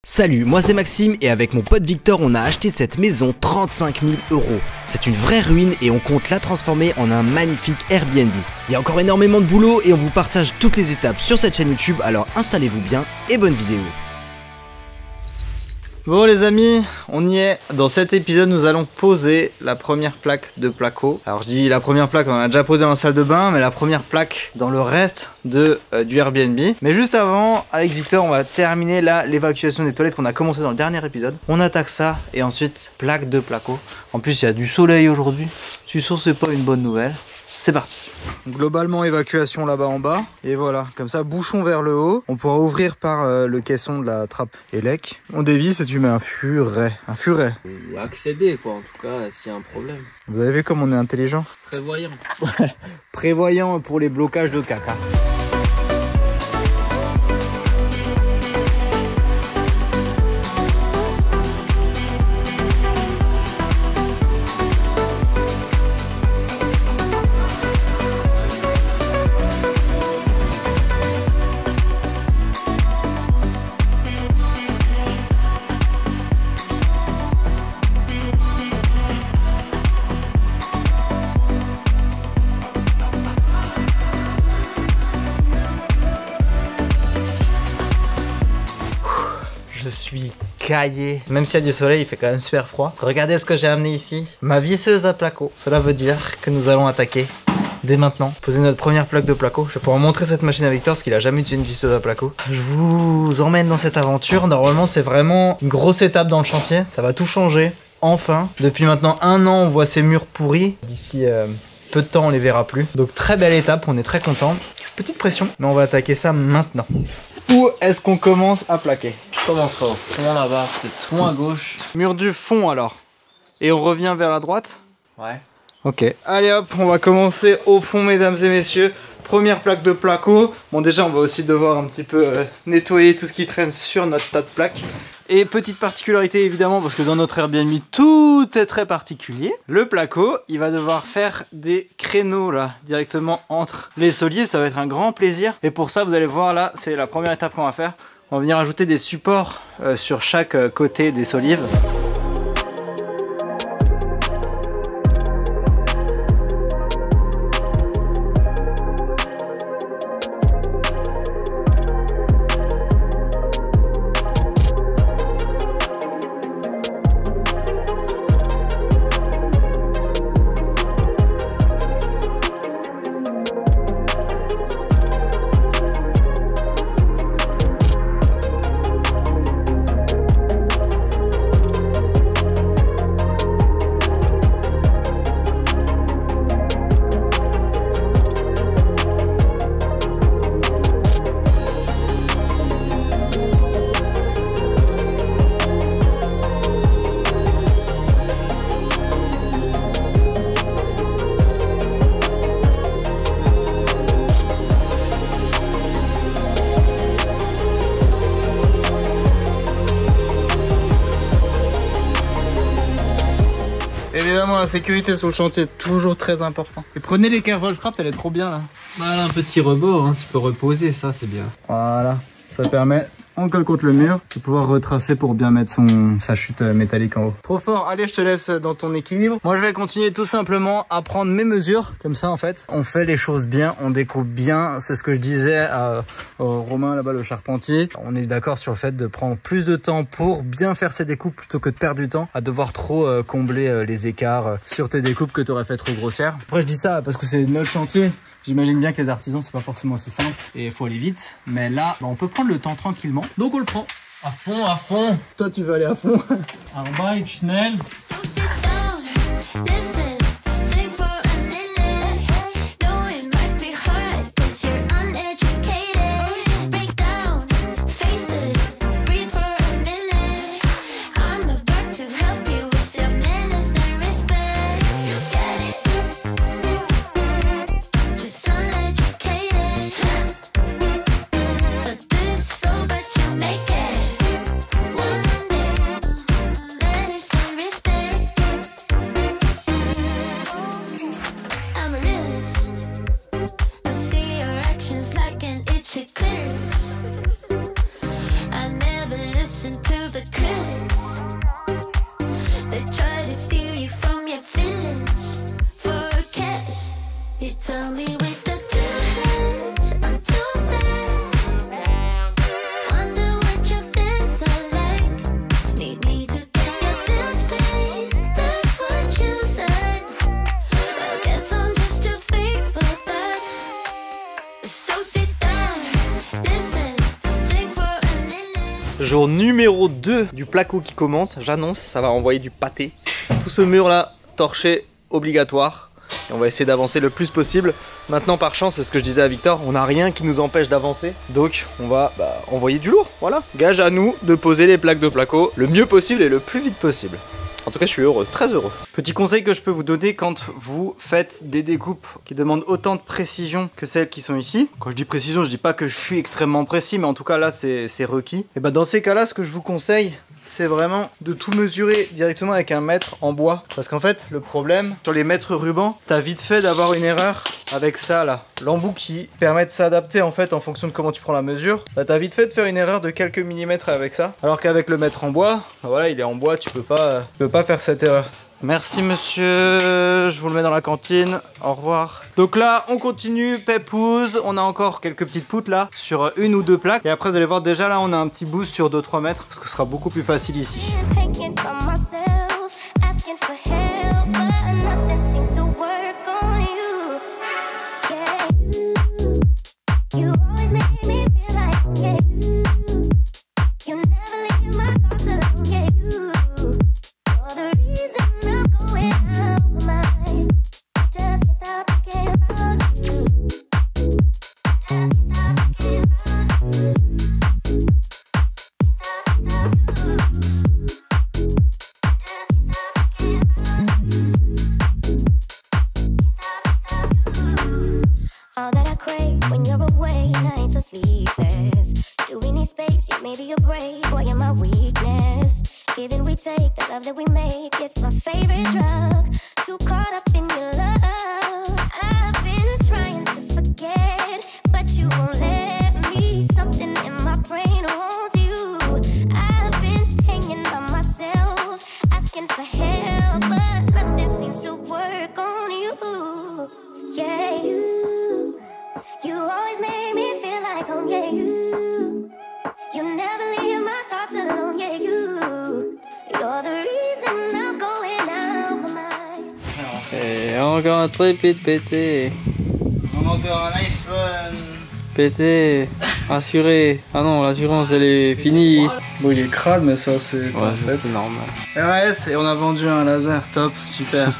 Salut, moi c'est Maxime et avec mon pote Victor on a acheté cette maison 35 000 €. C'est une vraie ruine et on compte la transformer en un magnifique Airbnb. Il y a encore énormément de boulot et on vous partage toutes les étapes sur cette chaîne YouTube, alors installez-vous bien et bonne vidéo. Bon les amis, on y est. Dans cet épisode, nous allons poser la première plaque de placo. Alors je dis la première plaque, on a déjà posé dans la salle de bain, mais la première plaque dans le reste du Airbnb. Mais juste avant, avec Victor, on va terminer là l'évacuation des toilettes qu'on a commencé dans le dernier épisode. On attaque ça et ensuite plaque de placo. En plus, il y a du soleil aujourd'hui. Je suis sûr que c'est pas une bonne nouvelle. C'est parti. Globalement évacuation là-bas en bas. Et voilà, comme ça, bouchon vers le haut. On pourra ouvrir par le caisson de la trappe élec. On dévisse et tu mets un furet. Un furet. Ou accéder quoi, en tout cas, s'il y a un problème. Vous avez vu comme on est intelligent? Prévoyant. Prévoyant pour les blocages de caca. Je suis caillé. Même s'il y a du soleil, il fait quand même super froid. Regardez ce que j'ai amené ici. Ma visseuse à placo. Cela veut dire que nous allons attaquer dès maintenant. Poser notre première plaque de placo. Je vais pouvoir montrer cette machine à Victor parce qu'il a jamais utilisé une visseuse à placo. Je vous emmène dans cette aventure. Normalement, c'est vraiment une grosse étape dans le chantier. Ça va tout changer. Enfin. Depuis maintenant 1 an, on voit ces murs pourris. D'ici peu de temps, on les verra plus. Donc très belle étape. On est très content. Petite pression. Mais on va attaquer ça maintenant. Où est-ce qu'on commence à plaquer? Je commencerai au fond là-bas, peut-être moins à gauche. Mur du fond alors. Et on revient vers la droite? Ouais. Ok. Allez hop, on va commencer au fond mesdames et messieurs. Première plaque de placo. Bon déjà on va aussi devoir un petit peu nettoyer tout ce qui traîne sur notre tas de plaques. Et petite particularité évidemment parce que dans notre Airbnb tout est très particulier. Le placo il va devoir faire des créneaux là directement entre les solives. Ça va être un grand plaisir. Et pour ça vous allez voir là c'est la première étape qu'on va faire. On va venir ajouter des supports sur chaque côté des solives. Évidemment la sécurité sur le chantier est toujours très important. Et prenez l'équerre Wolfcraft, elle est trop bien là. Voilà un petit rebord, hein. Tu peux reposer, ça c'est bien. Voilà, ça permet, on colle contre le mur, de pouvoir retracer pour bien mettre sa chute métallique en haut. Trop fort, allez je te laisse dans ton équilibre. Moi je vais continuer tout simplement à prendre mes mesures, comme ça en fait. On fait les choses bien, on découpe bien, c'est ce que je disais à Romain là-bas le charpentier. On est d'accord sur le fait de prendre plus de temps pour bien faire ses découpes plutôt que de perdre du temps à devoir trop combler les écarts sur tes découpes que tu aurais fait trop grossières. Après je dis ça parce que c'est notre chantier. J'imagine bien que les artisans c'est pas forcément aussi simple et il faut aller vite. Mais là, on peut prendre le temps tranquillement. Donc on le prend. À fond, à fond. Toi tu veux aller à fond. Arbeit schnell. Respect. Jour numéro 2 du placo qui commence. J'annonce, ça va envoyer du pâté. Tout ce mur là, torché, obligatoire. Et on va essayer d'avancer le plus possible. Maintenant, par chance, c'est ce que je disais à Victor, on n'a rien qui nous empêche d'avancer. Donc, on va envoyer du lourd. Voilà. Gage à nous de poser les plaques de placo le mieux possible et le plus vite possible. En tout cas, je suis heureux, très heureux. Petit conseil que je peux vous donner quand vous faites des découpes qui demandent autant de précision que celles qui sont ici. Quand je dis précision, je dis pas que je suis extrêmement précis, mais en tout cas là, c'est requis. Et bah dans ces cas-là, ce que je vous conseille, c'est vraiment de tout mesurer directement avec un mètre en bois. Parce qu'en fait, le problème, sur les mètres rubans, t'as vite fait d'avoir une erreur avec ça là. L'embout qui permet de s'adapter en fait en fonction de comment tu prends la mesure. Bah, t'as vite fait de faire une erreur de quelques millimètres avec ça. Alors qu'avec le mètre en bois, bah, voilà, il est en bois, tu peux pas faire cette erreur. Merci monsieur, je vous le mets dans la cantine, au revoir. Donc là on continue, pépouze, on a encore quelques petites poutres là, sur une ou deux plaques. Et après vous allez voir déjà là on a un petit boost sur 2-3 mètres, parce que ce sera beaucoup plus facile ici. That we make, it's my favorite drug. Too caught up in your love. I've been trying to forget, but you won't let me. Something in my brain wants you. I've been hanging by myself, asking for help, but nothing seems to work on you. Yeah, you always make me feel like home. Yeah, you never leave my thoughts alone. Yeah, you're the reason I'm going out my mind. Et encore un tripide pété. Encore un iPhone. Pété. Assuré. Ah non, l'assurance elle est finie. Bon il est crade mais ça c'est c'est normal. RS et on a vendu un laser, top, super.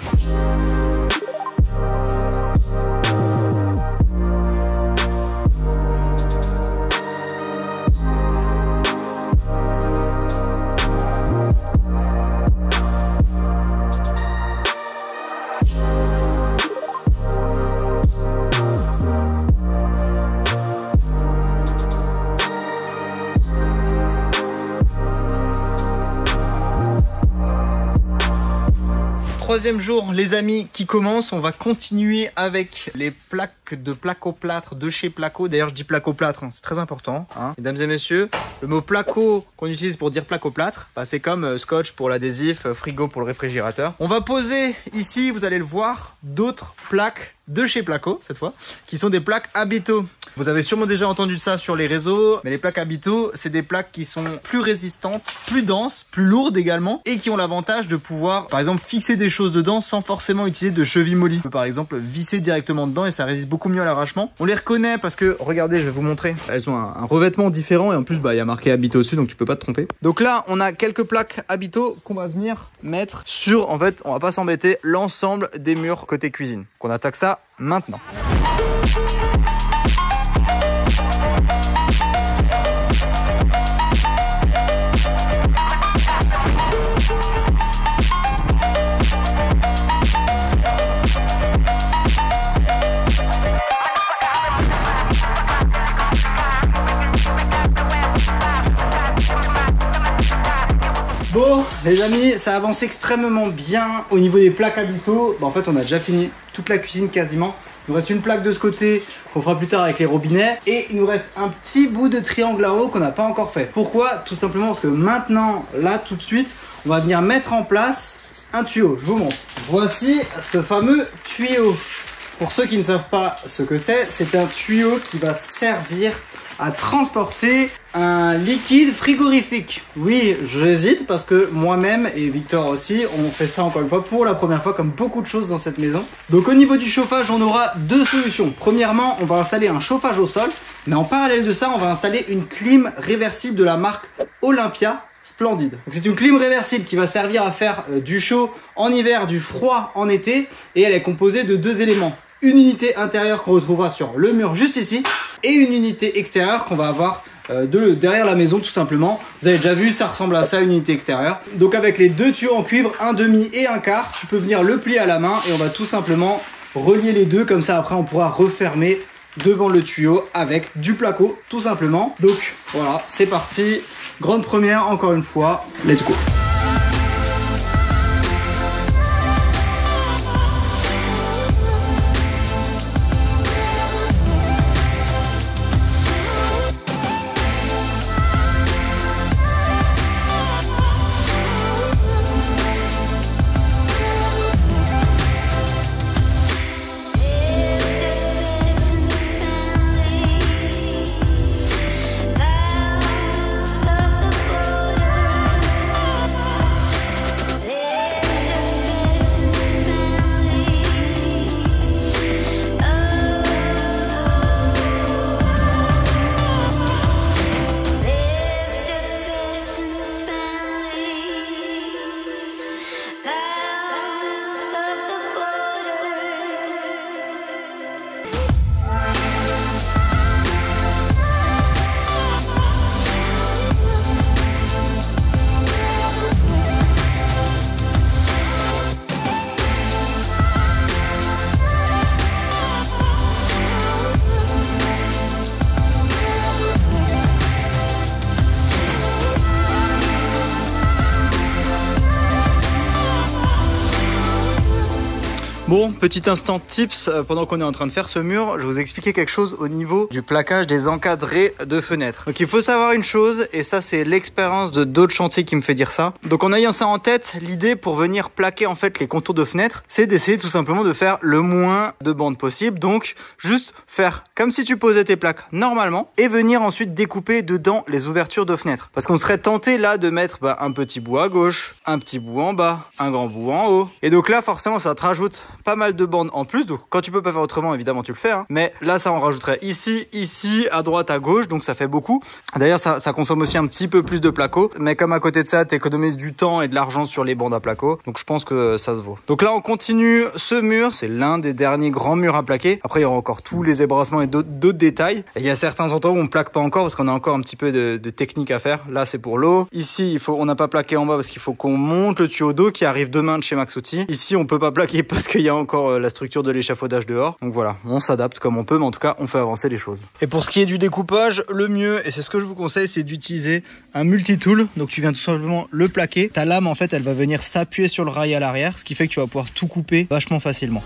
Troisième jour les amis qui commence, on va continuer avec les plaques de placo-plâtre de chez Placo. D'ailleurs je dis placo-plâtre, hein, c'est très important hein. Mesdames et messieurs, le mot placo qu'on utilise pour dire placo-plâtre, bah, c'est comme scotch pour l'adhésif, frigo pour le réfrigérateur. On va poser ici, vous allez le voir, d'autres plaques de chez Placo cette fois, qui sont des plaques Habito. Vous avez sûrement déjà entendu ça sur les réseaux, mais les plaques Habito, c'est des plaques qui sont plus résistantes, plus denses, plus lourdes également, et qui ont l'avantage de pouvoir, par exemple, fixer des choses dedans sans forcément utiliser de cheville molly. On peut par exemple visser directement dedans et ça résiste beaucoup mieux à l'arrachement. On les reconnaît parce que, regardez, je vais vous montrer, elles ont un revêtement différent et en plus, bah, il y a marqué Habito dessus, donc tu peux pas te tromper. Donc là, on a quelques plaques Habito qu'on va venir mettre sur, en fait, on va pas s'embêter, l'ensemble des murs côté cuisine. Qu'on attaque ça maintenant. Bon les amis, ça avance extrêmement bien au niveau des plaques Habito. Bah, en fait on a déjà fini toute la cuisine quasiment. Il nous reste une plaque de ce côté qu'on fera plus tard avec les robinets. Et il nous reste un petit bout de triangle à eau qu'on n'a pas encore fait. Pourquoi? Tout simplement parce que maintenant, là tout de suite, on va venir mettre en place un tuyau. Je vous montre. Voici ce fameux tuyau. Pour ceux qui ne savent pas ce que c'est un tuyau qui va servir à transporter un liquide frigorifique. Oui, j'hésite parce que moi-même et Victor aussi, on fait ça encore une fois pour la première fois comme beaucoup de choses dans cette maison. Donc au niveau du chauffage, on aura deux solutions. Premièrement, on va installer un chauffage au sol Mais en parallèle de ça, on va installer une clim réversible de la marque Olympia Splendide. Donc c'est une clim réversible qui va servir à faire du chaud en hiver, du froid en été. Et elle est composée de 2 éléments. Une unité intérieure qu'on retrouvera sur le mur juste ici. Et une unité extérieure qu'on va avoir derrière la maison tout simplement. Vous avez déjà vu, ça ressemble à ça, une unité extérieure. Donc avec les 2 tuyaux en cuivre, un demi et un quart, tu peux venir le plier à la main et on va tout simplement relier les deux. Comme ça après on pourra refermer devant le tuyau avec du placo tout simplement. Donc voilà, c'est parti. Grande première encore une fois, let's go. Bon, petit instant tips, pendant qu'on est en train de faire ce mur, je vais vous expliquer quelque chose au niveau du plaquage des encadrés de fenêtres. Donc il faut savoir une chose, et ça c'est l'expérience de d'autres chantiers qui me fait dire ça. Donc en ayant ça en tête, l'idée pour venir plaquer en fait les contours de fenêtres, c'est d'essayer tout simplement de faire le moins de bandes possible. Donc juste faire comme si tu posais tes plaques normalement et venir ensuite découper dedans les ouvertures de fenêtres. Parce qu'on serait tenté là de mettre un petit bout à gauche, un petit bout en bas, un grand bout en haut. Et donc là forcément ça te rajoute pas mal de bandes en plus. Donc quand tu peux pas faire autrement, évidemment tu le fais, hein. Mais là ça en rajouterait ici, ici, à droite, à gauche. Donc ça fait beaucoup. D'ailleurs ça consomme aussi un petit peu plus de placo. Mais comme à côté de ça t'économises du temps et de l'argent sur les bandes à placo, donc je pense que ça se vaut. Donc là on continue ce mur. C'est l'un des derniers grands murs à plaquer. Après il y aura encore tous les ébrassements et d'autres détails. Et il y a certains endroits où on plaque pas encore parce qu'on a encore un petit peu de technique à faire. Là c'est pour l'eau. Ici on n'a pas plaqué en bas parce qu'il faut qu'on monte le tuyau d'eau qui arrive demain de chez Max Outils. Ici on peut pas plaquer parce qu'il y a encore la structure de l'échafaudage dehors. Donc voilà, on s'adapte comme on peut, mais en tout cas on fait avancer les choses. Et pour ce qui est du découpage, le mieux, et c'est ce que je vous conseille, c'est d'utiliser un multitool. Donc tu viens tout simplement le plaquer. Ta lame en fait elle va venir s'appuyer sur le rail à l'arrière, ce qui fait que tu vas pouvoir tout couper vachement facilement.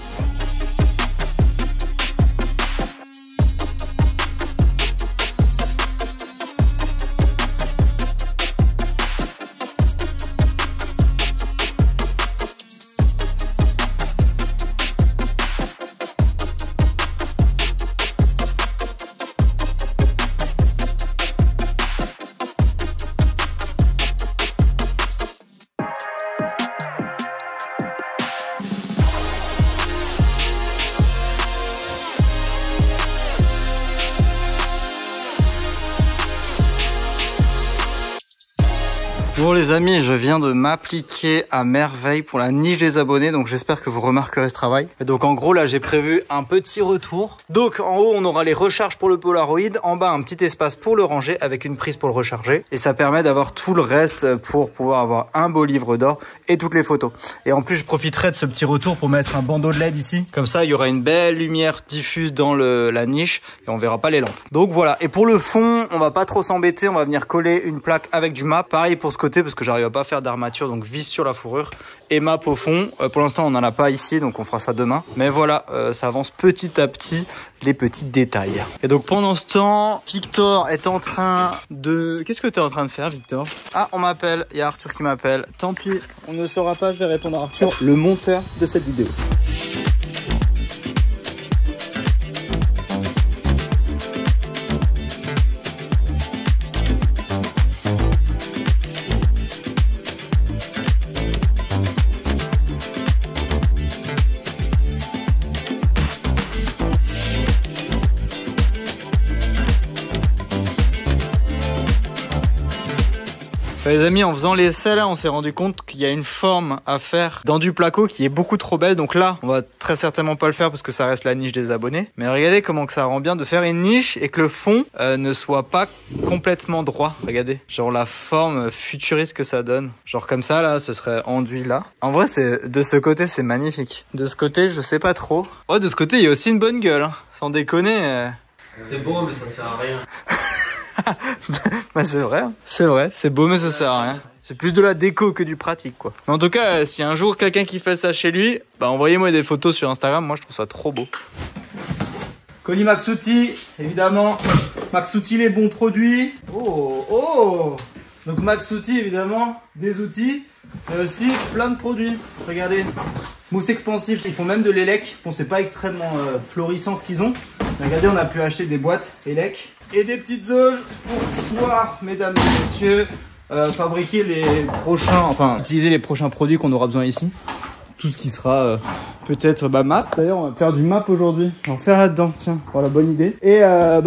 Bon les amis, je viens de m'appliquer à merveille pour la niche des abonnés, donc j'espère que vous remarquerez ce travail. Et donc en gros là j'ai prévu un petit retour. Donc en haut on aura les recharges pour le Polaroid, en bas un petit espace pour le ranger avec une prise pour le recharger. Et ça permet d'avoir tout le reste pour pouvoir avoir un beau livre d'or et toutes les photos. Et en plus je profiterai de ce petit retour pour mettre un bandeau de LED ici. Comme ça il y aura une belle lumière diffuse dans la niche et on verra pas les lampes. Donc voilà, et pour le fond on va pas trop s'embêter, on va venir coller une plaque avec du map. Pareil pour ce côté parce que j'arrive pas à faire d'armature, donc vis sur la fourrure et map au fond. Pour l'instant on n'en a pas ici, donc on fera ça demain. Mais voilà, ça avance petit à petit les petits détails. Et donc pendant ce temps, Victor est en train de... Qu'est-ce que tu es en train de faire, Victor? Ah, on m'appelle, il y a Arthur qui m'appelle. Tant pis, on ne le saura pas, je vais répondre à Arthur, le monteur de cette vidéo. Les amis, en faisant l'essai là, on s'est rendu compte qu'il y a une forme à faire dans du placo qui est beaucoup trop belle. Donc là, on va très certainement pas le faire parce que ça reste la niche des abonnés. Mais regardez comment que ça rend bien de faire une niche et que le fond ne soit pas complètement droit. Regardez, genre la forme futuriste que ça donne. Genre comme ça là, ce serait enduit là. En vrai, c'est de ce côté, c'est magnifique. De ce côté, je sais pas trop. Ouais, de ce côté, il y a aussi une bonne gueule, hein. Sans déconner. C'est beau, mais ça sert à rien. Bah c'est vrai, c'est beau mais ça sert à rien. C'est plus de la déco que du pratique quoi. Mais en tout cas, si un jour quelqu'un qui fait ça chez lui, bah envoyez-moi des photos sur Instagram, moi je trouve ça trop beau. Colis Maxouti, évidemment. Maxouti les bons produits. Oh. Donc Maxouti évidemment, des outils, mais aussi plein de produits. Regardez, mousse expansif, ils font même de l'élec. Bon c'est pas extrêmement florissant ce qu'ils ont. Mais regardez, on a pu acheter des boîtes élec. Et des petites auges pour pouvoir, mesdames et messieurs, fabriquer les prochains, enfin utiliser les prochains produits qu'on aura besoin ici. Tout ce qui sera peut-être map. D'ailleurs, on va faire du map aujourd'hui. On va en faire là-dedans, tiens, voilà, bonne idée. Et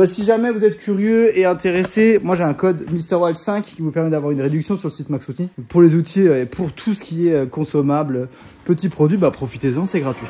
si jamais vous êtes curieux et intéressé, moi j'ai un code MrWild5 qui vous permet d'avoir une réduction sur le site Maxouti. Pour les outils et pour tout ce qui est consommable, petits produits, bah profitez-en, c'est gratuit.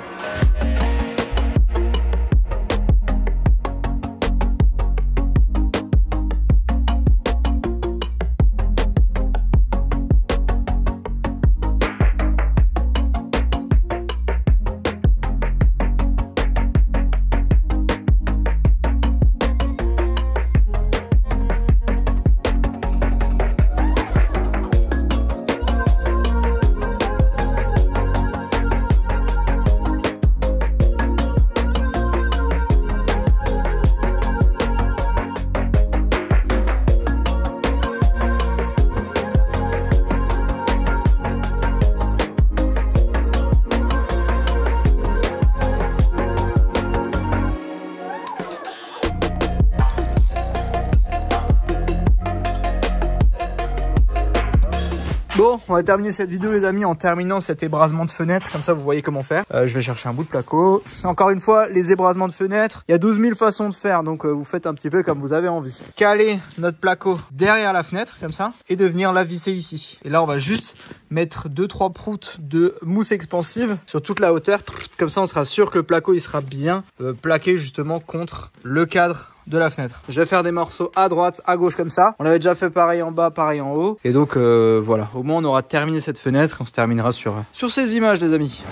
Bon, on va terminer cette vidéo les amis en terminant cet ébrasement de fenêtre, comme ça vous voyez comment faire. Je vais chercher un bout de placo. Encore une fois, les ébrasements de fenêtre, il y a 12 000 façons de faire, donc vous faites un petit peu comme vous avez envie. Caler notre placo derrière la fenêtre, comme ça, et de venir la visser ici. Et là on va juste mettre 2-3 proutes de mousse expansive sur toute la hauteur, comme ça on sera sûr que le placo il sera bien plaqué justement contre le cadre de la fenêtre. Je vais faire des morceaux à droite, à gauche comme ça. On avait déjà fait pareil en bas, pareil en haut. Et donc voilà, au moins on aura terminé cette fenêtre. On se terminera sur ces images les amis.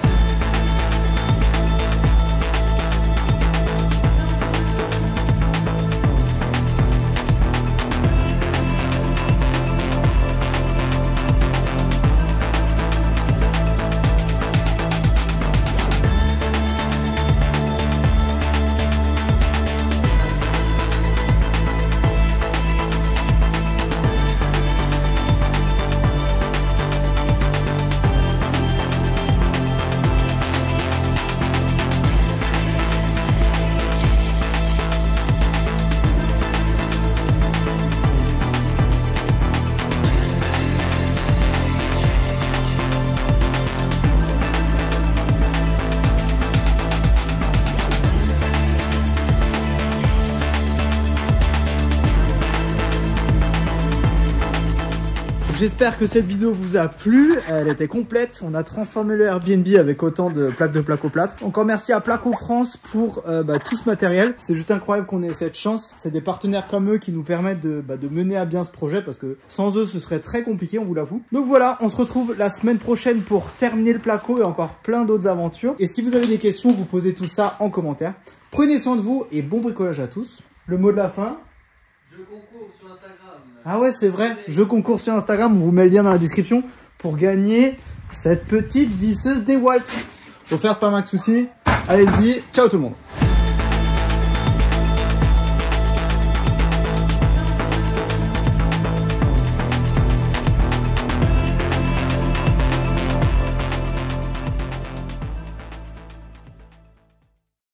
J'espère que cette vidéo vous a plu, elle était complète, on a transformé le Airbnb avec autant de plaques de placo plâtre. Encore merci à Placo France pour tout ce matériel, c'est juste incroyable qu'on ait cette chance, c'est des partenaires comme eux qui nous permettent de mener à bien ce projet parce que sans eux ce serait très compliqué, on vous l'avoue. Donc voilà, on se retrouve la semaine prochaine pour terminer le placo et encore plein d'autres aventures. Et si vous avez des questions, vous posez tout ça en commentaire. Prenez soin de vous et bon bricolage à tous. Le mot de la fin. Je concours sur Instagram. Ah ouais, c'est vrai, je concours sur Instagram, on vous met le lien dans la description pour gagner cette petite visseuse DeWalt offerte par Maxouti. Allez-y, ciao tout le monde.